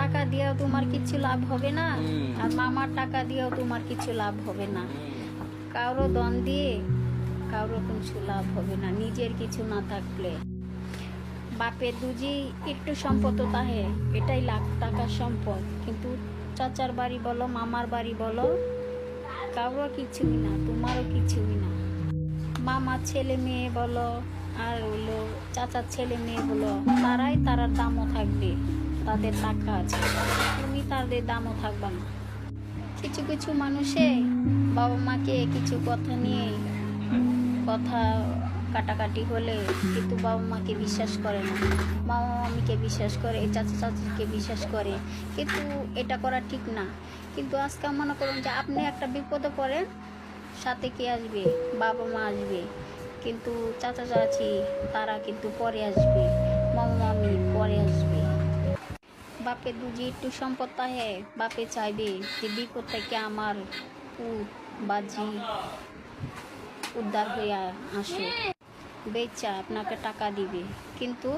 টাকা দিয়েও তোমার কিছু লাভ হবে না, আর মামার টাকা দিয়েও তোমার কিছু লাভ হবে না। কারো দন দিয়ে কারো কিছু লাভ হবে না নিজের কিছু না থাকলে। বাপের দুজি একটু সম্পদ তাহে, এটাই লাখ টাকার সম্পদ, কিন্তু চাচার বাড়ি বলো মামার বাড়ি বলো কারো কিছুই না, তোমারও কিছুই না। মামার ছেলে মেয়ে বলো আর হলো চাচার ছেলে মেয়ে বলো, তারার দামও থাকবে, তাদের টাকা আছে, তুমি তাদের দামও থাকবে না। কিছু কিছু মানুষে বাবা মাকে কিছু কথা নিয়ে কথা কাটাকাটি হলে কিন্তু বাবা মাকে বিশ্বাস করে না, মামা মামিকে বিশ্বাস করে, চাচা চাচিকে বিশ্বাস করে, কিন্তু এটা করা ঠিক না। কিন্তু আজকে মনে করুন যে আপনি একটা বিপদে পড়েন, সাথে কে আসবে? বাবা মা আসবে, কিন্তু চাচা চাচি তারা কিন্তু পরে আসবে, মামা মামি পরে আসবে। বাপে দুজি একটু সম্পদ তাহে বাপে চাইবে যে বিপদ থেকে আমার পুত বাজি উদ্ধার হয়ে আসে, বেচা আপনাকে টাকা দিবে, কিন্তু